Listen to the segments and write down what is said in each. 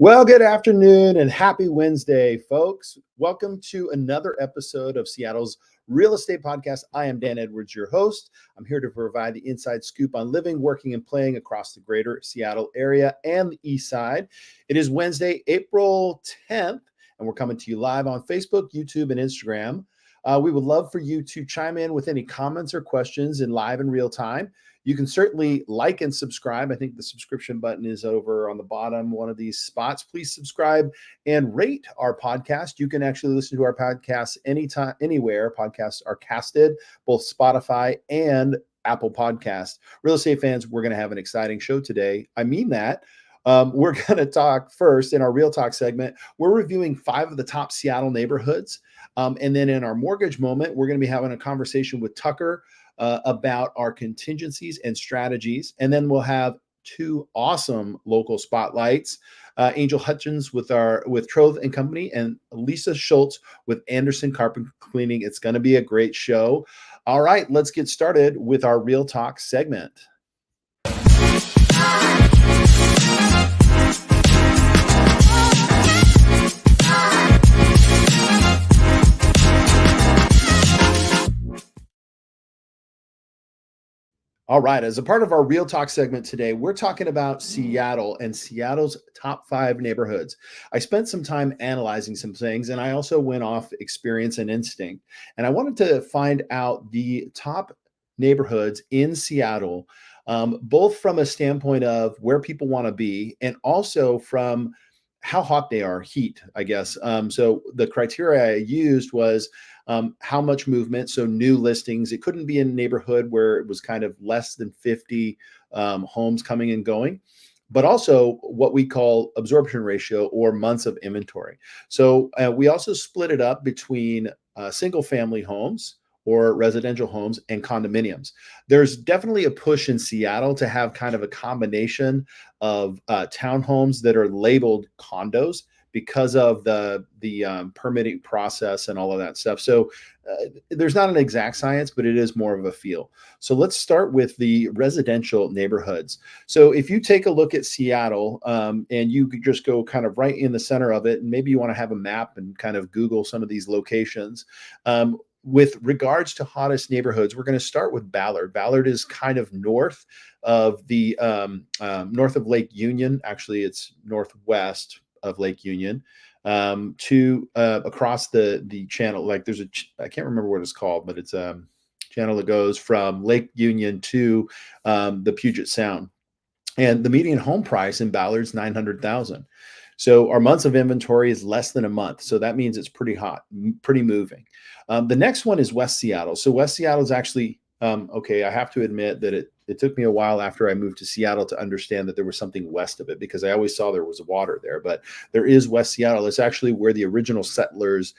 Well, good afternoon and happy Wednesday, folks. Welcome to another episode of Seattle's Real Estate Podcast. I am Dan Edwards, your host. I'm here to provide the inside scoop on living, working, and playing across the greater Seattle area and the East Side. It is Wednesday, April 10th, and we're coming to you live on Facebook, YouTube, and Instagram. We would love for you to chime in with any comments or questions in live and real time. You can certainly like and subscribe. I think the subscription button is over on the bottom, one of these spots. Please subscribe and rate our podcast. You can actually listen to our podcast anytime, anywhere. Podcasts are casted, both Spotify and Apple Podcasts. Real estate fans, we're going to have an exciting show today. I mean that. We're going to talk first in our Real Talk segment. We're reviewing 5 of the top Seattle neighborhoods. And then in our mortgage moment, we're going to be having a conversation with Tucker about our contingencies and strategies. And then we'll have 2 awesome local spotlights. Angel Hutchins with Trove and Company, and Lisa Schultz with Anderson Carpet Cleaning. It's going to be a great show. All right, let's get started with our Real Talk segment. All right, as a part of our Real Talk segment today, we're talking about Seattle and Seattle's top 5 neighborhoods. I spent some time analyzing some things, and I also went off experience and instinct. And I wanted to find out the top neighborhoods in Seattle, both from a standpoint of where people want to be and also from how hot they are, heat, I guess. So the criteria I used was how much movement, so new listings. It couldn't be in a neighborhood where it was kind of less than 50 homes coming and going, but also what we call absorption ratio or months of inventory. So we also split it up between single family homes or residential homes and condominiums. There's definitely a push in Seattle to have kind of a combination of townhomes that are labeled condos because of the permitting process and all of that stuff. So there's not an exact science, but it is more of a feel. So let's start with the residential neighborhoods. So if you take a look at Seattle and you could just go kind of right in the center of it, and maybe you want to have a map and kind of Google some of these locations. With regards to hottest neighborhoods, we're going to start with Ballard. Ballard is kind of north of the north of Lake Union. Actually, it's northwest of Lake Union to across the channel. Like there's I can't remember what it's called, but it's a channel that goes from Lake Union to the Puget Sound. And the median home price in Ballard's $900,000. So our months of inventory is less than a month. So that means it's pretty hot, pretty moving. The next one is West Seattle. So West Seattle is actually, okay, I have to admit that it took me a while after I moved to Seattle to understand that there was something west of it, because I always saw there was water there, but there is West Seattle. It's actually where the original settlers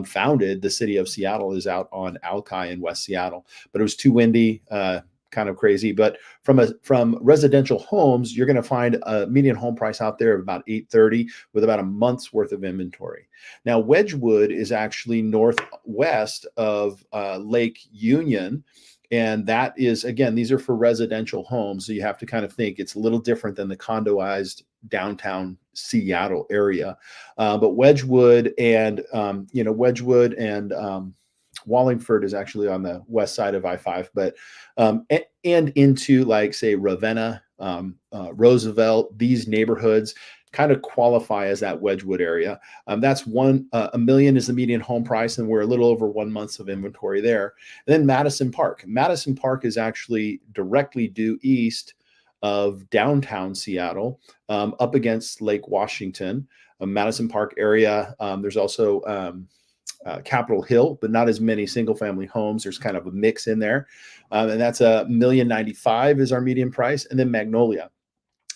founded the city of Seattle, is out on Alki in West Seattle, but it was too windy, kind of crazy. But from residential homes, you're going to find a median home price out there of about $830 with about a month's worth of inventory. Now, Wedgwood is actually northwest of Lake Union. And that is, again, these are for residential homes. So you have to kind of think it's a little different than the condoized downtown Seattle area. But Wedgwood and Wallingford is actually on the west side of I-5, but and into like say Ravenna, Roosevelt, these neighborhoods kind of qualify as that Wedgwood area. That's $1 million is the median home price, and we're a little over 1 month of inventory there. And then Madison Park. Madison Park is actually directly due east of downtown Seattle, up against Lake Washington. Madison Park area. There's also Capitol Hill, but not as many single family homes. There's kind of a mix in there. And that's $1,095,000 is our median price. And then Magnolia.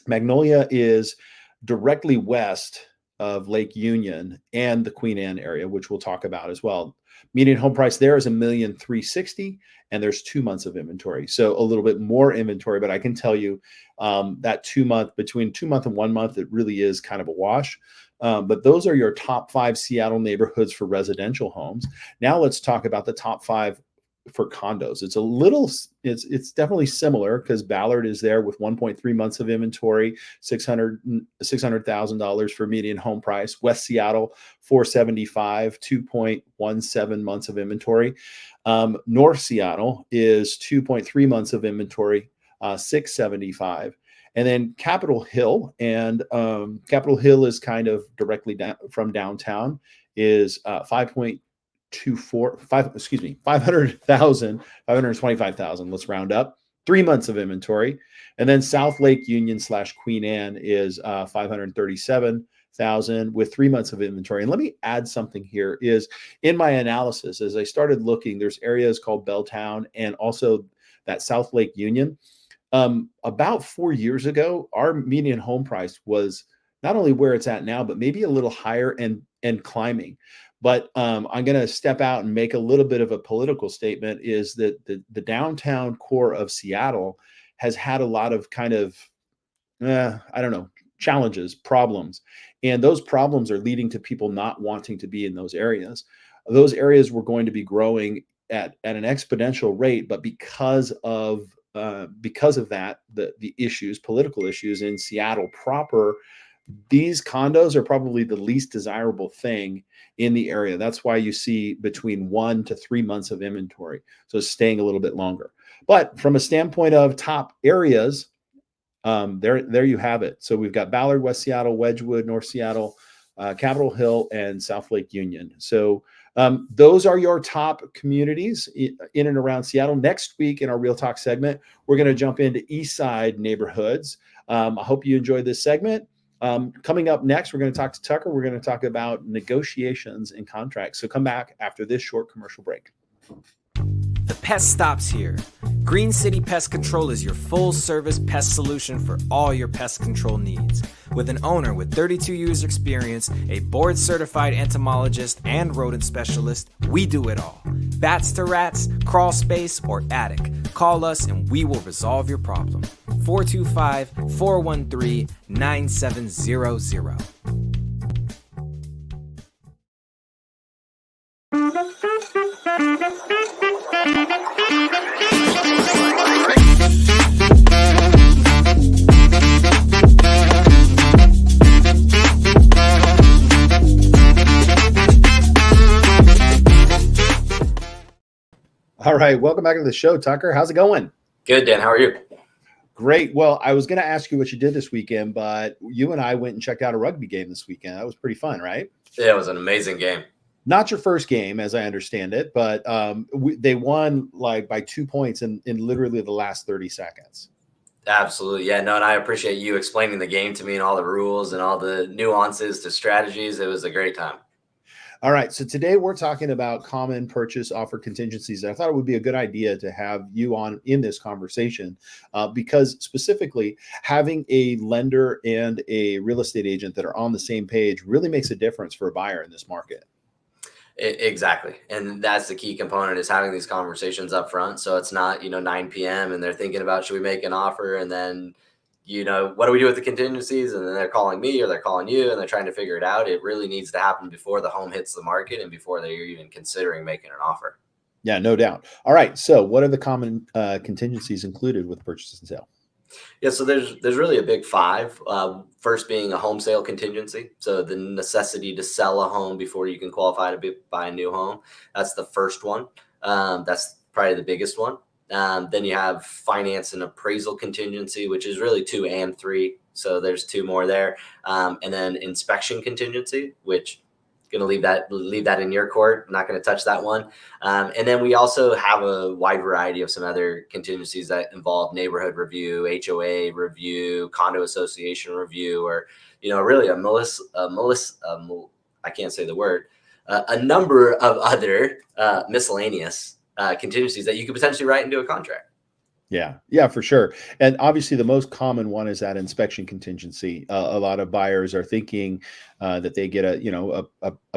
Magnolia is directly west of Lake Union and the Queen Anne area, which we'll talk about as well. Median home price there is $1,360,000, and there's 2 months of inventory. So a little bit more inventory, but I can tell you that 2 month, between 2 month and 1 month, it really is kind of a wash. But those are your top 5 Seattle neighborhoods for residential homes. Now let's talk about the top 5 for condos. It's definitely similar because Ballard is there with 1.3 months of inventory, $600,000 for median home price. West Seattle, 475, 2.17 months of inventory. North Seattle is 2.3 months of inventory, 675. And then Capitol Hill, and Capitol Hill is kind of directly down from downtown, is 500,000, 525,000. Let's round up. 3 months of inventory. And then South Lake Union / Queen Anne is 537,000 with 3 months of inventory. And let me add something here is in my analysis, as I started looking, there's areas called Belltown and also that South Lake Union. About 4 years ago, our median home price was not only where it's at now, but maybe a little higher and climbing. But I'm going to step out and make a little bit of a political statement is that the downtown core of Seattle has had a lot of kind of, challenges, problems. And those problems are leading to people not wanting to be in those areas. Those areas were going to be growing at an exponential rate, but because of that, the issues, political issues in Seattle proper, these condos are probably the least desirable thing in the area. That's why you see between 1 to 3 months of inventory. So staying a little bit longer. But from a standpoint of top areas, there you have it. So we've got Ballard, West Seattle, Wedgwood, North Seattle, Capitol Hill, and South Lake Union. So those are your top communities in and around Seattle. Next week in our Real Talk segment, we're going to jump into East Side neighborhoods. I hope you enjoyed this segment. Coming up next, we're going to talk to Tucker. We're going to talk about negotiations and contracts. So come back after this short commercial break. The pest stops here. Green City Pest Control is your full-service pest solution for all your pest control needs. With an owner with 32 years experience, a board-certified entomologist, and rodent specialist, we do it all. Bats to rats, crawl space, or attic. Call us and we will resolve your problem. 425-413-9700. All right, welcome back to the show, Tucker. How's it going? Good, Dan. How are you? Great. Well, I was going to ask you what you did this weekend, but you and I went and checked out a rugby game this weekend. That was pretty fun, right? Yeah, it was an amazing game. Not your first game, as I understand it, but they won like by 2 points in literally the last 30 seconds. Absolutely. Yeah, no, and I appreciate you explaining the game to me and all the rules and all the nuances to strategies. It was a great time. All right. So today we're talking about common purchase offer contingencies. I thought it would be a good idea to have you on in this conversation because specifically having a lender and a real estate agent that are on the same page really makes a difference for a buyer in this market. Exactly. And that's the key component is having these conversations up front. So it's not, 9 p.m. and they're thinking about, should we make an offer? And then, what do we do with the contingencies? And then they're calling me or they're calling you and they're trying to figure it out. It really needs to happen before the home hits the market and before they're even considering making an offer. Yeah, no doubt. All right. So what are the common contingencies included with purchase and sale? Yeah, so there's really a big 5. First being a home sale contingency. So the necessity to sell a home before you can qualify to buy a new home. That's the first one. That's probably the biggest one. Then you have finance and appraisal contingency, which is really 2 and 3. So there's 2 more there. And then inspection contingency, which going to leave that in your court. I'm not going to touch that one. And then we also have a wide variety of some other contingencies that involve neighborhood review, HOA review, condo association review, or, really a number of other miscellaneous contingencies that you could potentially write into a contract. Yeah, for sure. And obviously the most common one is that inspection contingency. A lot of buyers are thinking that they get a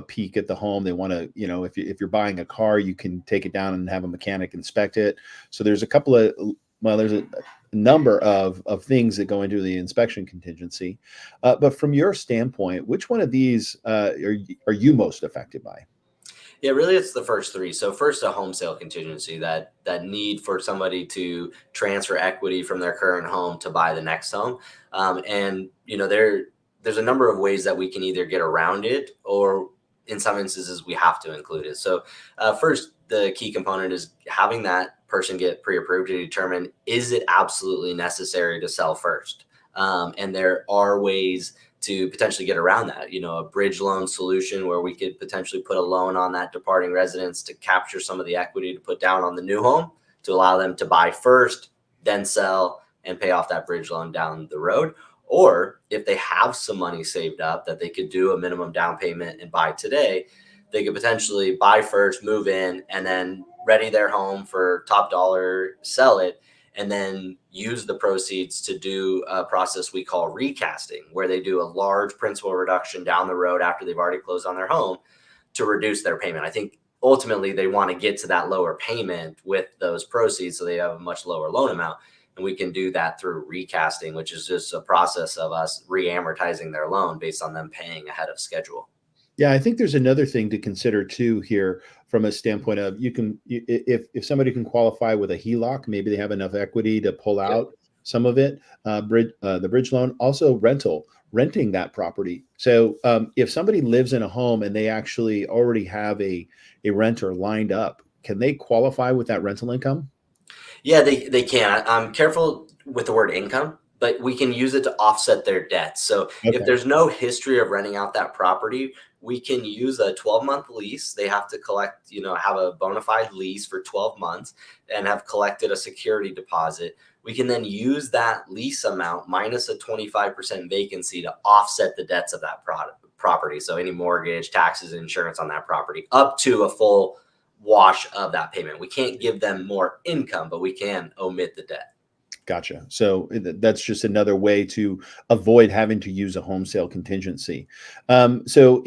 peek at the home. They want to, if you're buying a car, you can take it down and have a mechanic inspect it. So there's there's a number of things that go into the inspection contingency. But from your standpoint, which one of these are you most affected by? Yeah, really, it's the first three. So first, a home sale contingency, that need for somebody to transfer equity from their current home to buy the next home. And there's a number of ways that we can either get around it, or in some instances we have to include it. So first, the key component is having that person get pre-approved to determine, is it absolutely necessary to sell first. And there are ways to potentially get around that, a bridge loan solution where we could potentially put a loan on that departing residence to capture some of the equity to put down on the new home, to allow them to buy first, then sell and pay off that bridge loan down the road. Or if they have some money saved up that they could do a minimum down payment and buy today, they could potentially buy first, move in, and then ready their home for top dollar, sell it, and then use the proceeds to do a process we call recasting, where they do a large principal reduction down the road after they've already closed on their home to reduce their payment. I think ultimately they want to get to that lower payment with those proceeds, so they have a much lower loan amount. And we can do that through recasting, which is just a process of us re-amortizing their loan based on them paying ahead of schedule. Yeah, I think there's another thing to consider too here, from a standpoint of, if somebody can qualify with a HELOC, maybe they have enough equity to pull Yep. out some of it, the bridge loan, also renting that property. So if somebody lives in a home and they actually already have a renter lined up, can they qualify with that rental income? Yeah, they can. I'm careful with the word income, but we can use it to offset their debts. So if Okay. there's no history of renting out that property, we can use a 12-month lease. They have to collect, have a bona fide lease for 12 months and have collected a security deposit. We can then use that lease amount minus a 25% vacancy to offset the debts of that property. So any mortgage, taxes, insurance on that property, up to a full wash of that payment. We can't give them more income, but we can omit the debt. Gotcha. So that's just another way to avoid having to use a home sale contingency. So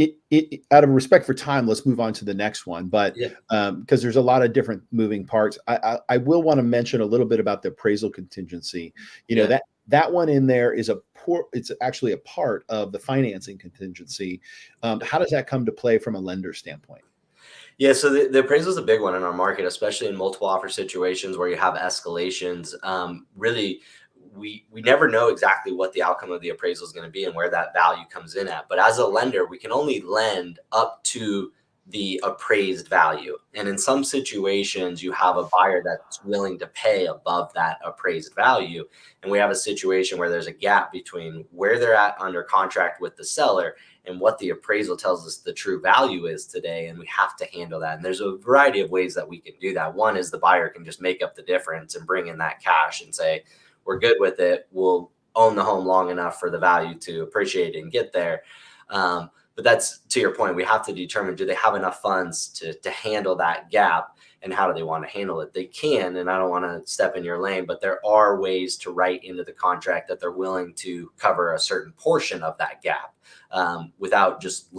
out of respect for time, let's move on to the next one. But Yeah. because there's a lot of different moving parts, I will want to mention a little bit about the appraisal contingency. Yeah. That one in there is it's actually a part of the financing contingency. How does that come to play from a lender standpoint? Yeah, so the appraisal is a big one in our market, especially in multiple offer situations where you have escalations. Really, we never know exactly what the outcome of the appraisal is going to be and where that value comes in at. But as a lender, we can only lend up to the appraised value. And in some situations, you have a buyer that's willing to pay above that appraised value. And we have a situation where there's a gap between where they're at under contract with the seller and what the appraisal tells us the true value is today. And we have to handle that. And there's a variety of ways that we can do that. One is the buyer can just make up the difference and bring in that cash and say, we're good with it. We'll own the home long enough for the value to appreciate and get there. But that's, to your point, we have to determine, do they have enough funds to handle that gap, and how do they want to handle it? They can, and I don't want to step in your lane, but there are ways to write into the contract that they're willing to cover a certain portion of that gap, without just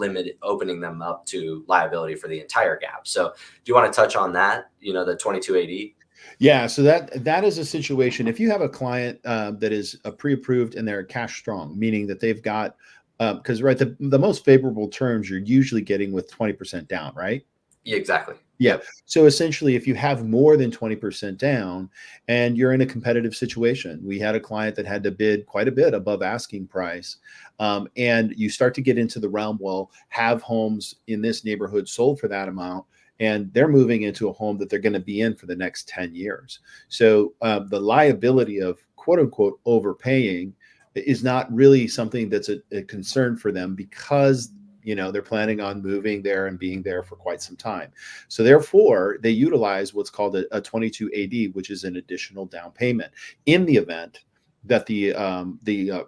opening them up to liability for the entire gap. So do you want to touch on that, the 22AD? Yeah, so that is a situation. If you have a client that is pre-approved and they're cash strong, meaning that they've got, because right, the most favorable terms you're usually getting with 20% down, right? Yeah, exactly. Yeah. Yep. So essentially, if you have more than 20% down and you're in a competitive situation, we had a client that had to bid quite a bit above asking price. And you start to get into the realm, well, have homes in this neighborhood sold for that amount, and they're moving into a home that they're going to be in for the next 10 years. So the liability of quote unquote overpaying is not really something that's a concern for them, because they're planning on moving there and being there for quite some time. So therefore, they utilize what's called a 22AD, which is an additional down payment in the event that the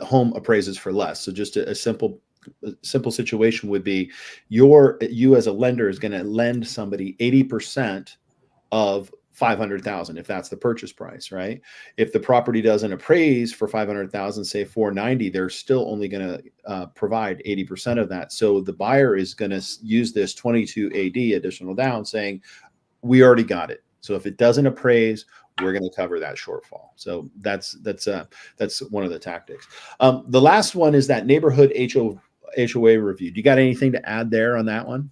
home appraises for less. So just a simple situation would be, you as a lender is going to lend somebody 80% of 500,000 if that's the purchase price, right? If the property doesn't appraise for 500,000, say 490, they're still only going to provide 80% of that. So the buyer is going to use this 22AD additional down, saying, we already got it. So if it doesn't appraise, we're going to cover that shortfall. So that's one of the tactics. The last one is that neighborhood HOA review. Do you got anything to add there on that one?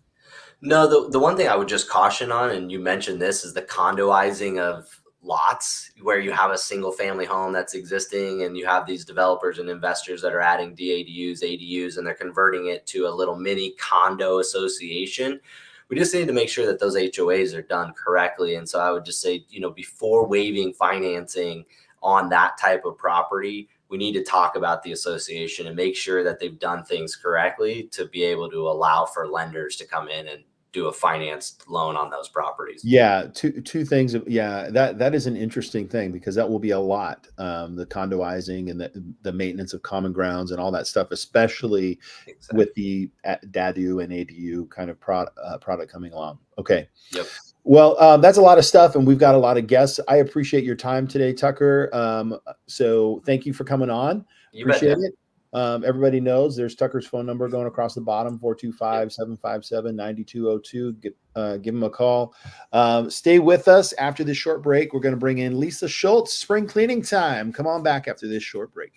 No, the one thing I would just caution on, and you mentioned this, is the condoizing of lots where you have a single family home that's existing and you have these developers and investors that are adding DADUs, ADUs, and they're converting it to a little mini condo association. We just need to make sure that those HOAs are done correctly. And so I would just say, before waiving financing on that type of property, we need to talk about the association and make sure that they've done things correctly to be able to allow for lenders to come in and do a financed loan on those properties. Yeah, two things. Yeah, that is an interesting thing because that will be a lot. The condoizing and the maintenance of common grounds and all that stuff, especially with the DADU and ADU kind of product coming along. Okay. Yep. Well, that's a lot of stuff, and we've got a lot of guests. I appreciate your time today, Tucker. So thank you for coming on. Appreciate it. Everybody knows there's Tucker's phone number going across the bottom, 425-757-9202. Give him a call. Stay with us after this short break. We're going to bring in Lisa Schultz. Spring cleaning time. Come on back after this short break.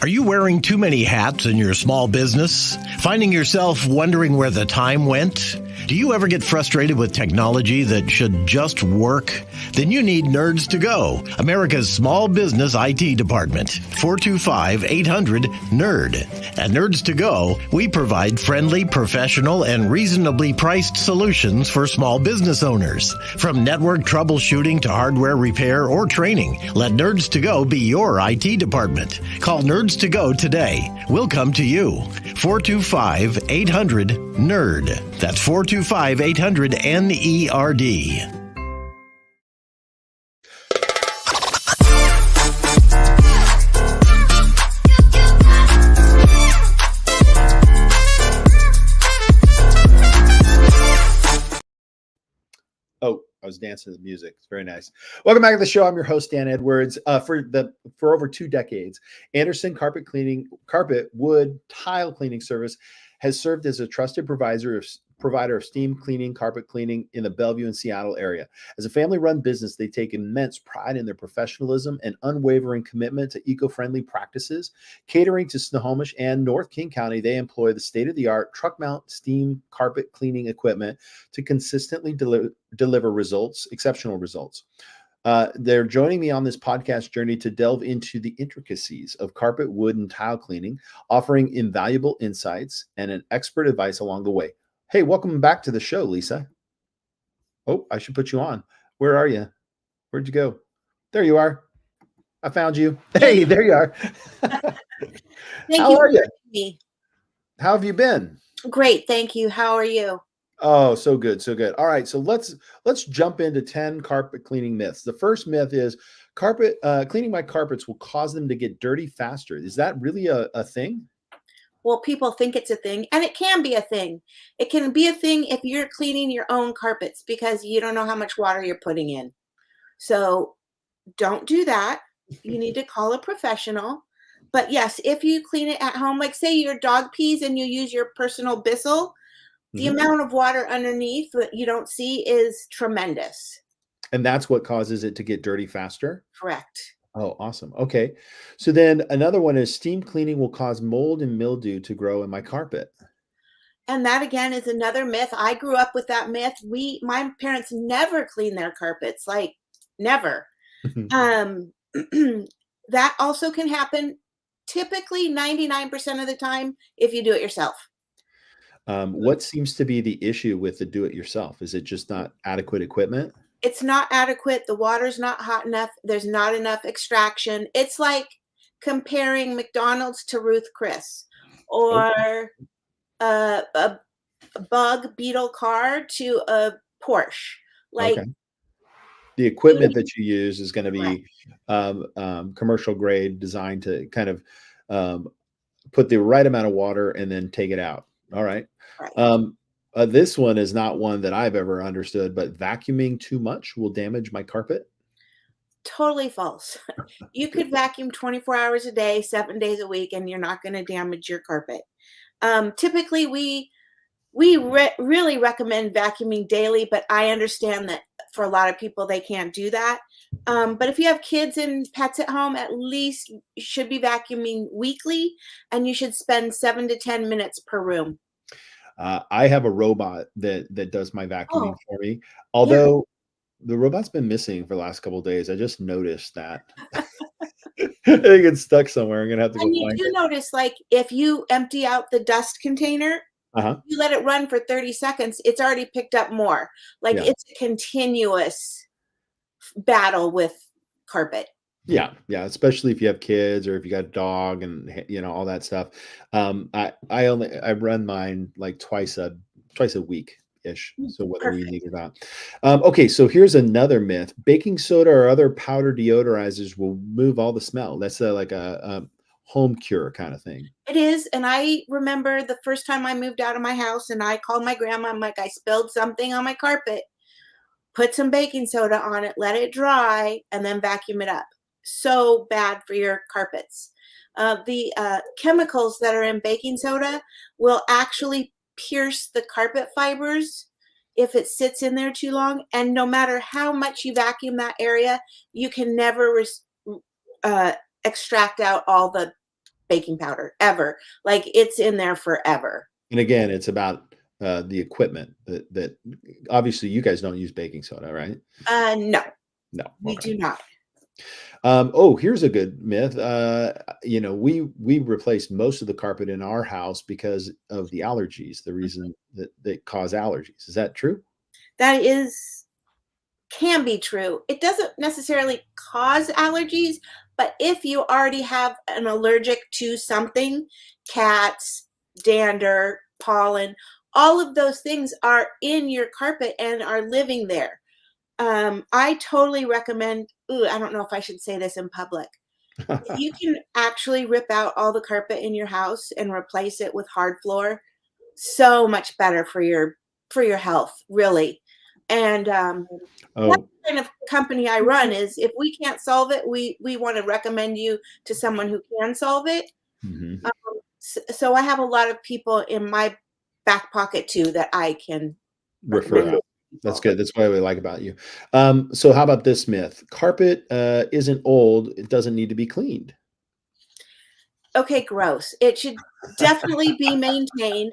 Are you wearing too many hats in your small business? Finding yourself wondering where the time went? Do you ever get frustrated with technology that should just work? Then you need Nerds to Go, America's small business IT department. 425-800-NERD. At Nerds to Go, we provide friendly, professional, and reasonably priced solutions for small business owners. From network troubleshooting to hardware repair or training, let Nerds to Go be your IT department. Call Nerds to Go today. We'll come to you. 425-800-NERD. That's 425-800-NERD. Oh, I was dancing to the music. It's very nice. Welcome back to the show. I'm your host, Dan Edwards. For over 2 decades, Anderson Carpet Wood Tile Cleaning Service has served as a trusted provider of steam cleaning, carpet cleaning in the Bellevue and Seattle area. As a family-run business, they take immense pride in their professionalism and unwavering commitment to eco-friendly practices. Catering to Snohomish and North King County, they employ the state-of-the-art truck-mount steam carpet cleaning equipment to consistently deliver exceptional results. They're joining me on this podcast journey to delve into the intricacies of carpet, wood, and tile cleaning, offering invaluable insights and an expert advice along the way. Hey, welcome back to the show, Lisa. Oh, I should put you on. Where are you? Where'd you go? There you are. I found you. Hey, there you are. How are you? How have you been? Great, thank you. How are you? Oh, so good, so good. All right, so let's jump into 10 carpet cleaning myths. The first myth is cleaning my carpets will cause them to get dirty faster. Is that really a thing? Well, people think it's a thing, and it can be a thing. It can be a thing if you're cleaning your own carpets because you don't know how much water you're putting in. So don't do that. You need to call a professional. But yes, if you clean it at home, like say your dog pees and you use your personal Bissell, the amount of water underneath that you don't see is tremendous. And that's what causes it to get dirty faster? Correct. Oh, awesome. Okay. So then another one is steam cleaning will cause mold and mildew to grow in my carpet. And that again is another myth. I grew up with that myth. My parents never cleaned their carpets, like never. That also can happen typically 99% of the time if you do it yourself. What seems to be the issue with the do-it-yourself? Is it just not adequate equipment? It's not adequate. The water's not hot enough. There's not enough extraction. It's like comparing McDonald's to Ruth Chris or a bug beetle car to a Porsche. Like the equipment that you use is going to be commercial grade, designed to kind of put the right amount of water and then take it out. All right. This one is not one that I've ever understood, but vacuuming too much will damage my carpet. Totally false. You could vacuum 24 hours a day, 7 days a week, and you're not going to damage your carpet. Typically, we We really recommend vacuuming daily, but I understand that for a lot of people, they can't do that. But if you have kids and pets at home, at least you should be vacuuming weekly, and you should spend 7 to 10 minutes per room. I have a robot that does my vacuuming Oh, for me. yeah. Although the robot's been missing for the last couple of days. I just noticed that. I think it's stuck somewhere. I'm gonna have to go And you find do it. notice, like, if you empty out the dust container, Uh-huh. you let it run for 30 seconds, it's already picked up more. Like, Yeah. it's a continuous battle with carpet. Yeah. Yeah. Especially if you have kids or if you got a dog and all that stuff. I run mine like twice a week ish. So whether we Perfect. need or not. Okay, so here's another myth. Baking soda or other powder deodorizers will move all the smell. That's like a home cure kind of thing. It is, and I remember the first time I moved out of my house and I called my grandma, I'm like, "I spilled something on my carpet." Put some baking soda on it, let it dry, and then vacuum it up. So bad for your carpets. The chemicals that are in baking soda will actually pierce the carpet fibers if it sits in there too long. And no matter how much you vacuum that area, you can never uh, extract out all the baking powder ever. Like, it's in there forever. And again, it's about the equipment that obviously you guys don't use baking soda, right? No, No. we Okay. do not. Oh, here's a good myth. We replaced most of the carpet in our house because of the allergies, the reason that cause allergies. Is that true? That is can be true. It doesn't necessarily cause allergies, but if you already have an allergic to something, cats, dander, pollen, all of those things are in your carpet and are living there. I totally recommend, ooh, I don't know if I should say this in public. If you can actually rip out all the carpet in your house and replace it with hard floor, so much better for your health, really. And that's Oh, the kind of company I run. Is if we can't solve it, we want to recommend you to someone who can solve it. mhm. Um, so I have a lot of people in my back pocket too that I can Refer recommend out. to That's people. good. That's what I like about you. So how about this myth? Carpet isn't old. It doesn't need to be cleaned. Okay, gross. It should definitely be maintained.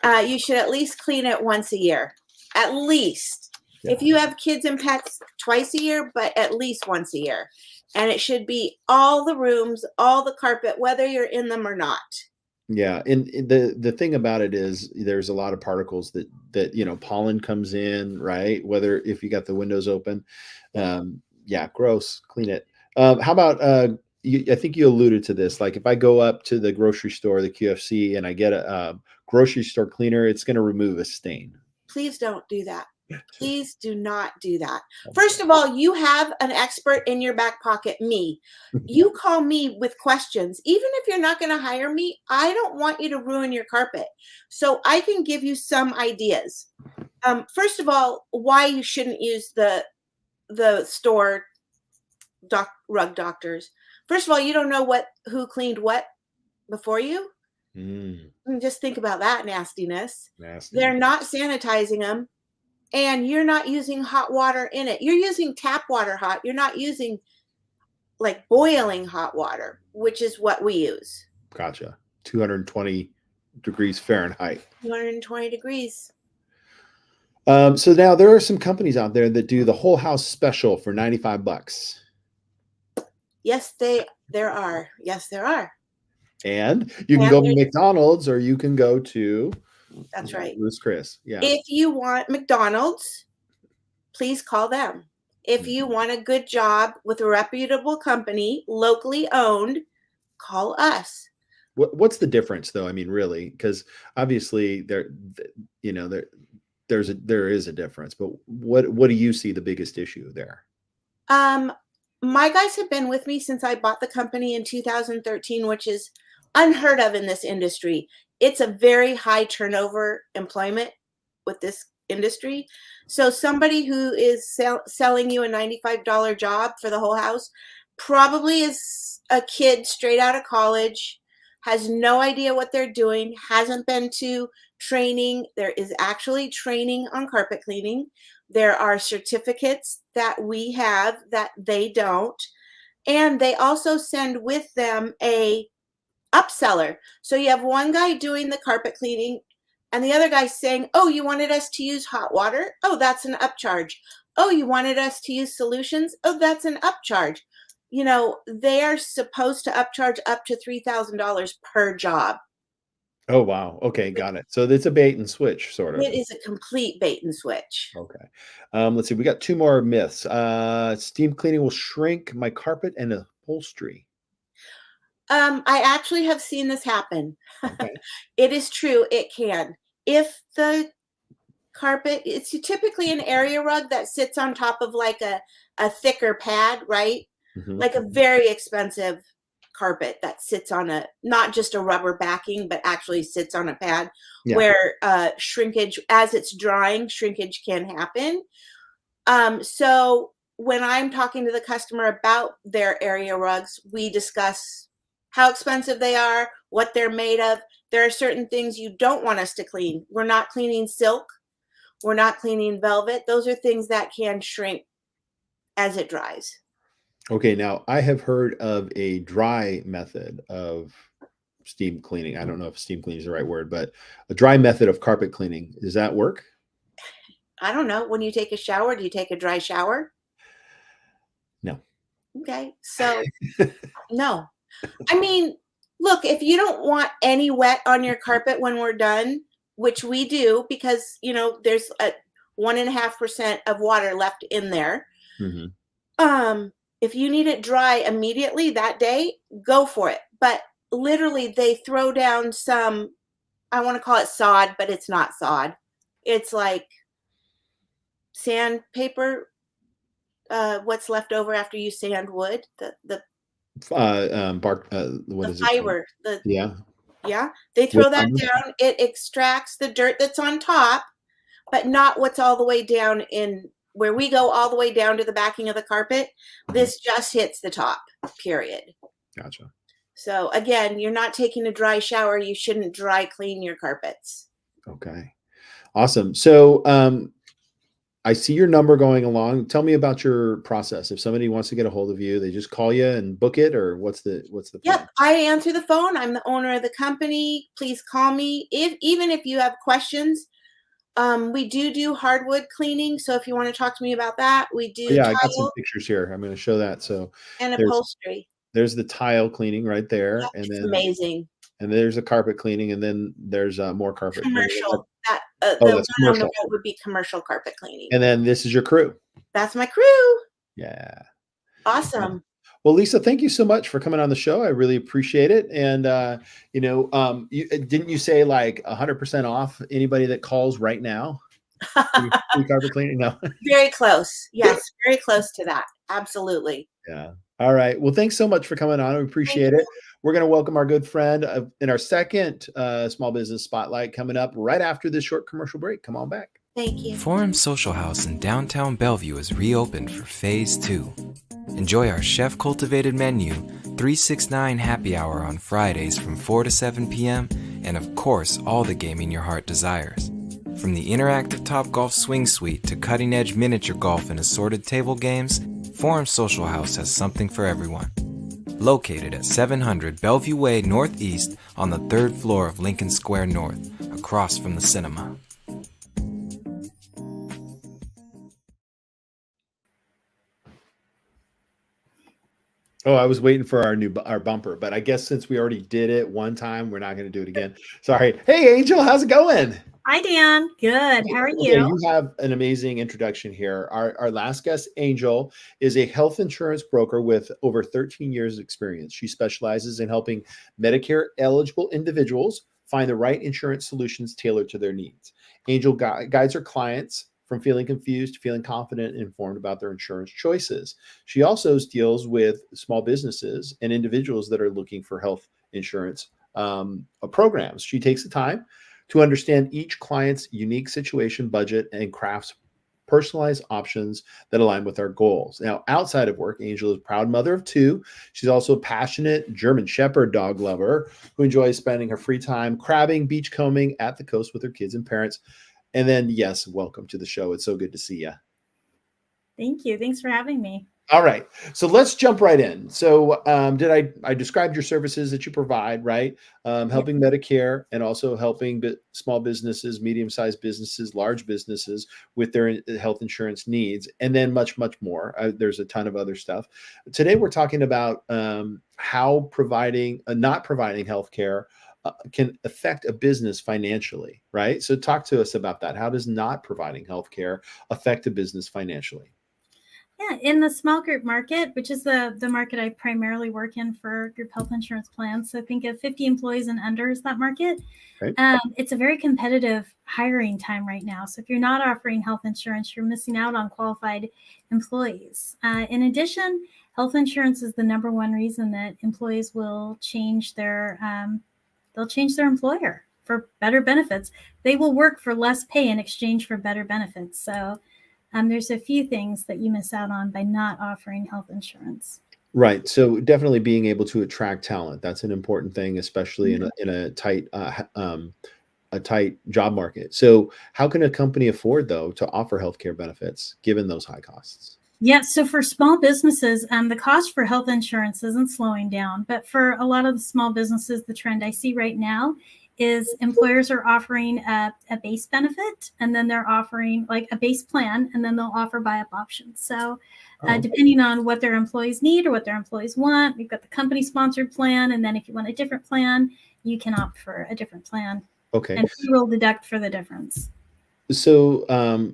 You should at least clean it once a year. At least. Yeah. If you have kids and pets, twice a year, but at least once a year. And it should be all the rooms, all the carpet, whether you're in them or not. Yeah, and the thing about it is there's a lot of particles that pollen comes in, right? Whether if you got the windows open, yeah, gross. Clean it. How about I think you alluded to this. Like if I go up to the grocery store, the QFC, and I get a grocery store cleaner, it's going to remove a stain. Please don't do that. Please do not do that. First of all, you have an expert in your back pocket, me. You call me with questions. Even if you're not going to hire me, I don't want you to ruin your carpet. So I can give you some ideas. First of all, why you shouldn't use the store rug doctors. First of all, you don't know who cleaned what before you. Mm, Just think about that nastiness. nasty. They're not sanitizing them. And you're not using hot water in it. You're using tap water hot. You're not using like boiling hot water, which is what we use. Gotcha. 220 degrees Fahrenheit. 220 degrees. So now there are some companies out there that do the whole house special for $95. Yes, there are. Yes, there are. And you can And go to McDonald's or you can go to that's right. Louis Chris. Yeah. If you want McDonald's, please call them. If you want a good job with a reputable company, locally owned, call us. What's the difference though? I mean, really, because obviously there is a difference, but what do you see the biggest issue there? My guys have been with me since I bought the company in 2013, which is unheard of in this industry. It's a very high turnover employment with this industry. So somebody who is selling you a $95 job for the whole house probably is a kid straight out of college, has no idea what they're doing, hasn't been to training. There is actually training on carpet cleaning. There are certificates that we have that they don't. And they also send with them a upseller. So you have one guy doing the carpet cleaning and the other guy saying, oh, you wanted us to use hot water? Oh, that's an upcharge. Oh, you wanted us to use solutions? Oh, that's an upcharge. You know, they are supposed to upcharge up to $3,000 per job. Oh, wow. Okay, got it. So it's a bait and switch, sort of. It is a complete bait and switch. Okay. Let's see. We got two more myths. Steam cleaning will shrink my carpet and upholstery. I actually have seen this happen. Okay. It is true. It can. If the carpet, it's typically an area rug that sits on top of like a thicker pad, right? Mhm. Like a very expensive carpet that sits on a, not just a rubber backing, but actually sits on a pad Yeah. where shrinkage, as it's drying, shrinkage can happen. So when I'm talking to the customer about their area rugs, we discuss how expensive they are, what they're made of. There are certain things you don't want us to clean. We're not cleaning silk. We're not cleaning velvet. Those are things that can shrink as it dries. Okay. Now, I have heard of a dry method of steam cleaning. I don't know if steam cleaning is the right word, but a dry method of carpet cleaning. Does that work? I don't know. When you take a shower, do you take a dry shower? No. Okay. So, no. I mean, look, if you don't want any wet on your carpet when we're done, which we do because, you know, there's a 1.5% of water left in there. Mhm. If you need it dry immediately that day, go for it. But literally they throw down some, I want to call it sod, but it's not sod. It's like sandpaper, what's left over after you sand wood, the Bark. What the is it called? fiber, the Yeah. yeah, they Wood throw that fiber? down. It extracts the dirt that's on top, but not what's all the way down in where we go all the way down to the backing of the carpet. This just hits the top, period. Gotcha. So again, you're not taking a dry shower. You shouldn't dry clean your carpets. Okay. Awesome. So, I see your number going along. Tell me about your process. If somebody wants to get a hold of you, they just call you and book it, or what's the plan? Yep, I answer the phone. I'm the owner of the company. Please call me even if you have questions. We do hardwood cleaning, so if you want to talk to me about that, we do Yeah, I got some tile pictures here. I'm going to show that. So and there's upholstery. there's the tile cleaning right there, Yep, and it's then amazing. there's the carpet cleaning, and then there's more carpet cleaning. Commercial. That Oh, the that's one on the commercial. right would be commercial carpet cleaning. And then this is your crew. That's my crew. Yeah. Awesome. Well, Lisa, thank you so much for coming on the show. I really appreciate it. And didn't you say like 100% off anybody that calls right now? Free carpet cleaning? No. Very close. Yes, very close to that. Absolutely. Yeah. All right. Well, thanks so much for coming on. We appreciate Thank it. We're going to welcome our good friend in our second small business spotlight coming up right after this short commercial break. Come on back. Thank you. Forum Social House in downtown Bellevue is reopened for Phase 2. Enjoy our chef-cultivated menu, 369 happy hour on Fridays from 4 to 7 p.m., and of course, all the gaming your heart desires. From the interactive Topgolf Swing Suite to cutting-edge miniature golf and assorted table games, Forum Social House has something for everyone. Located at 700 Bellevue Way Northeast on the 3rd floor of Lincoln Square North, across from the cinema. Oh, I was waiting for our bumper, but I guess since we already did it one time, we're not going to do it again. Sorry. Hey, Angel, how's it going? Hi, Dan. Good. How are Okay, you? you have an amazing introduction here. Our last guest, Angel, is a health insurance broker with over 13 years of experience. She specializes in helping Medicare eligible individuals find the right insurance solutions tailored to their needs. Angel guides her clients from feeling confused to feeling confident and informed about their insurance choices. She also deals with small businesses and individuals that are looking for health insurance programs. She takes the time to understand each client's unique situation, budget, and crafts personalized options that align with our goals. Now, outside of work, Angel is a proud mother of two. She's also a passionate German Shepherd dog lover who enjoys spending her free time crabbing, beachcombing at the coast with her kids and parents. And then, yes, welcome to the show. It's so good to see you. Thank you. Thanks for having me. All right. So let's jump right in. So I described your services that you provide, right? Helping Medicare and also helping small businesses, medium-sized businesses, large businesses with their health insurance needs, and then much, much more. There's a ton of other stuff. Today, we're talking about how not providing healthcare can affect a business financially, right? So talk to us about that. How does not providing healthcare affect a business financially? Yeah, in the small group market, which is the market I primarily work in for group health insurance plans. So think of 50 employees and under is that market. Right. It's a very competitive hiring time right now. So if you're not offering health insurance, you're missing out on qualified employees. In addition, health insurance is the number one reason that employees will change their employer for better benefits. They will work for less pay in exchange for better benefits. So there's a few things that you miss out on by not offering health insurance. Right. So definitely being able to attract talent. That's an important thing, especially in a tight job market. So how can a company afford, though, to offer healthcare benefits given those high costs? Yeah. So for small businesses, the cost for health insurance isn't slowing down. But for a lot of the small businesses, the trend I see right now is employers are offering a base benefit, and then they're offering like a base plan, and then they'll offer buy-up options. So depending on what their employees need or what their employees want, we've got the company-sponsored plan, and then if you want a different plan, you can opt for a different plan. Okay. And we will deduct for the difference. So,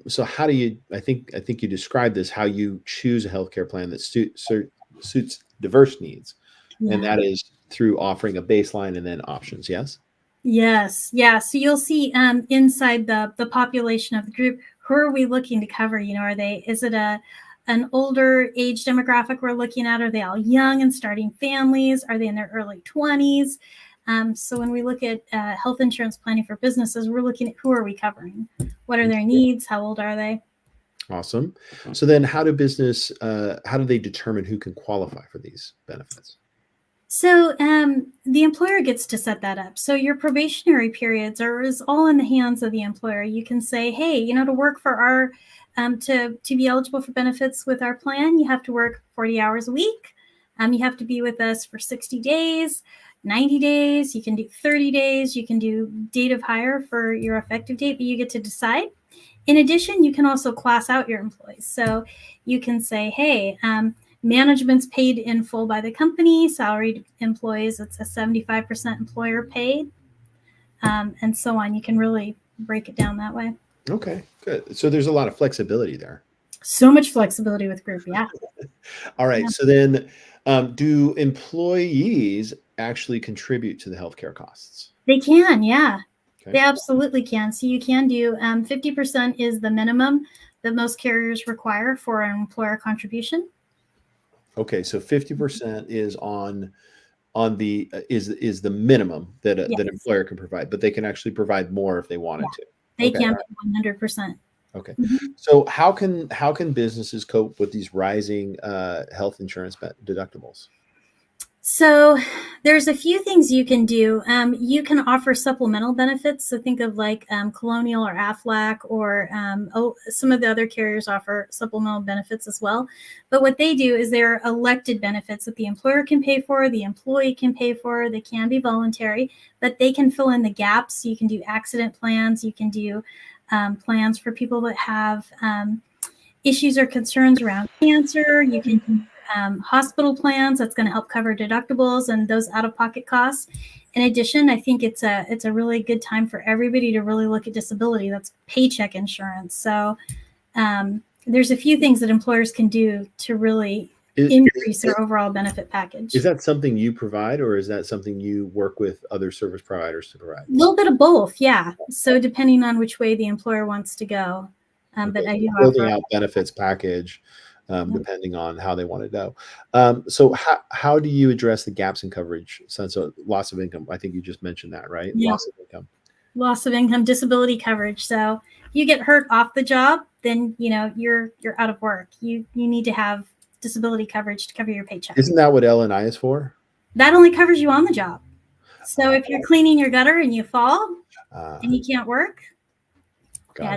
so how do you? I think you described this. How you choose a healthcare plan that suits diverse needs, and that is through offering a baseline and then options. Yes. Yes. Yeah. So you'll see inside the population of the group, who are we looking to cover? Is it an older age demographic we're looking at? Are they all young and starting families? Are they in their early 20s? So when we look at health insurance planning for businesses, we're looking at who are we covering? What are their needs? How old are they? Awesome. So then how do they determine who can qualify for these benefits? So the employer gets to set that up. So your probationary periods is all in the hands of the employer. You can say, hey, to work for our, to be eligible for benefits with our plan, you have to work 40 hours a week. You have to be with us for 60 days, 90 days. You can do 30 days. You can do date of hire for your effective date, but you get to decide. In addition, you can also class out your employees. So you can say, hey, management's paid in full by the company. Salaried employees, it's a 75% employer paid, and so on. You can really break it down that way. Okay, good. So there's a lot of flexibility there. So much flexibility with group, yeah. All right. Yeah. So then, do employees actually contribute to the healthcare costs? They can, yeah. Okay. They absolutely can. So you can do 50% is the minimum that most carriers require for an employer contribution. Okay, so 50% is on the is the minimum that that an employer can provide, but they can actually provide more if they wanted to. They can 100%. Okay, so how can businesses cope with these rising health insurance deductibles? So there's a few things you can do. You can offer supplemental benefits. So think of like Colonial or Aflac or some of the other carriers offer supplemental benefits as well. But what they do is they're elected benefits that the employer can pay for, the employee can pay for. They can be voluntary, but they can fill in the gaps. So you can do accident plans. You can do plans for people that have issues or concerns around cancer. You can do hospital plans that's going to help cover deductibles and those out-of-pocket costs. In addition, I think it's a really good time for everybody to really look at disability. That's paycheck insurance. So there's a few things that employers can do to really increase their overall benefit package. Is that something you provide, or is that something you work with other service providers to provide? A little bit of both, yeah. So depending on which way the employer wants to go. But I do building offer out benefits package. Depending on how they want to go. So how do you address the gaps in coverage since loss of income? I think you just mentioned that, right? Yeah. Loss of income. loss of income, disability coverage. So if you get hurt off the job, then you're out of work. You need to have disability coverage to cover your paycheck. Isn't that what L&I is for? That only covers you on the job. So if you're cleaning your gutter and you fall and you can't work,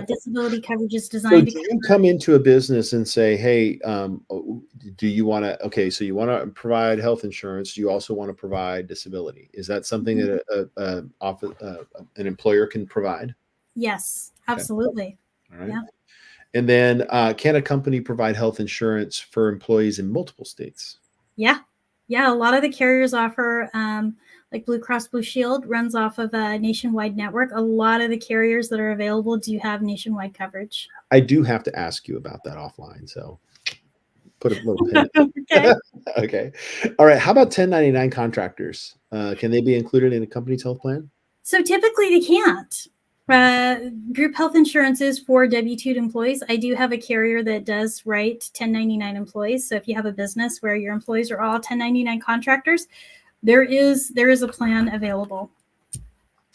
disability coverage is designed. So do you come into a business and say, hey, do you want to, so you want to provide health insurance. Do you also want to provide disability? Is that something that an employer can provide? Yes, absolutely. Okay. All right. Yeah. And then can a company provide health insurance for employees in multiple states? Yeah. A lot of the carriers offer, like Blue Cross Blue Shield runs off of a nationwide network. A lot of the carriers that are available do have nationwide coverage. I do have to ask you about that offline. So put a little pin. Okay. Okay. All right. How about 1099 contractors? Can they be included in a company's health plan? So typically they can't. Group health insurance is for W-2 employees. I do have a carrier that does write 1099 employees. So if you have a business where your employees are all 1099 contractors, there is a plan available.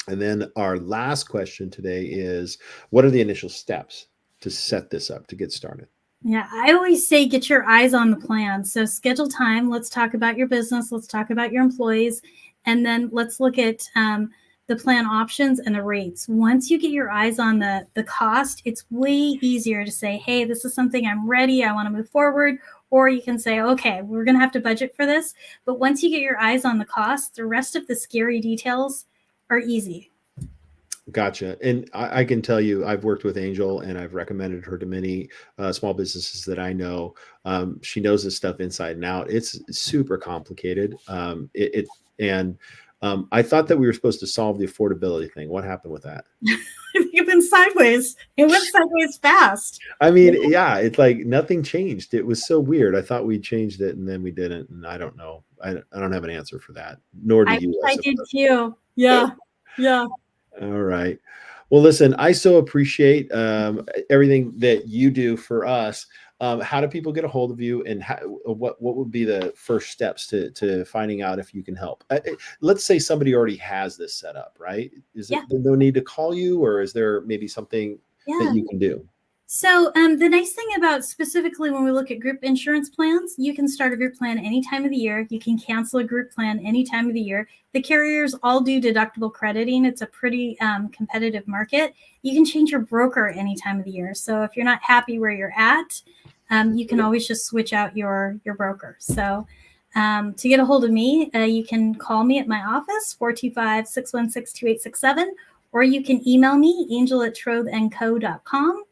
And then our last question today is, what are the initial steps to set this up, to get started? Yeah, I always say get your eyes on the plan. So schedule time. Let's talk about your business. Let's talk about your employees. And then let's look at the plan options and the rates. Once you get your eyes on the cost, it's way easier to say, hey, this is something I'm ready. I want to move forward. Or you can say, okay, we're going to have to budget for this. But once you get your eyes on the cost, the rest of the scary details are easy. Gotcha. And I can tell you, I've worked with Angel and I've recommended her to many small businesses that I know. She knows this stuff inside and out. It's super complicated. I thought that we were supposed to solve the affordability thing. What happened with that? It went sideways. It went sideways fast. I mean, yeah, it's like nothing changed. It was so weird. I thought we changed it and then we didn't. And I don't know. I don't have an answer for that. Nor do you. I did too. Yeah. Yeah. All right. Well, listen, I so appreciate everything that you do for us. How do people get a hold of you, and what would be the first steps to finding out if you can help? Let's say somebody already has this set up, right? Is there no need to call you, or is there maybe something that you can do? So the nice thing about specifically when we look at group insurance plans, you can start a group plan any time of the year. You can cancel a group plan any time of the year. The carriers all do deductible crediting. It's a pretty competitive market. You can change your broker any time of the year. So if you're not happy where you're at, you can always just switch out your broker. So to get a hold of me, you can call me at my office, 425-616-2867, or you can email me, angel@trothandco.com.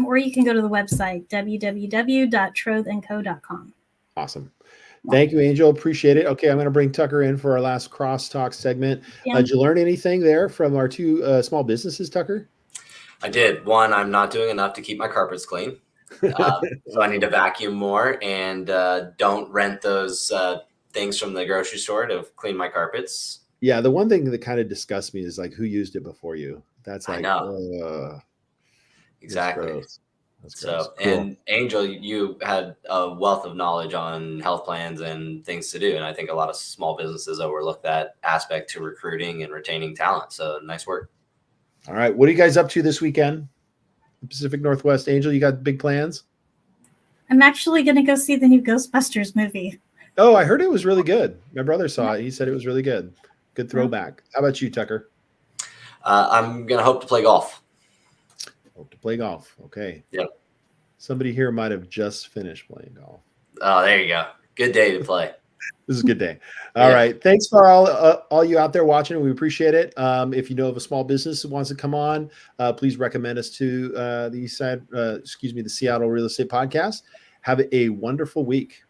Or you can go to the website, www.trothandco.com. Awesome. Thank you, Angel. Appreciate it. Okay, I'm going to bring Tucker in for our last crosstalk segment. Yeah. Did you learn anything there from our two small businesses, Tucker? I did. One, I'm not doing enough to keep my carpets clean. So I need to vacuum more, and don't rent those things from the grocery store to clean my carpets. Yeah, the one thing that kind of disgusts me is like, who used it before you? That's like, I know. Exactly. That's so, gross. and Cool. Angel, you had a wealth of knowledge on health plans and things to do. And I think a lot of small businesses overlook that aspect to recruiting and retaining talent. So nice work. All right. What are you guys up to this weekend? Pacific Northwest. Angel, you got big plans? I'm actually going to go see the new Ghostbusters movie. Oh, I heard it was really good. My brother saw it. He said it was really good. Good throwback. How about you, Tucker? I'm going to hope to play golf. Hope to play golf. Okay. Yep. Somebody here might have just finished playing golf. Oh, there you go. Good day to play. This is a good day. All right. Thanks for all you out there watching. We appreciate it. If you know of a small business that wants to come on, please recommend us to the Seattle Real Estate Podcast. Have a wonderful week.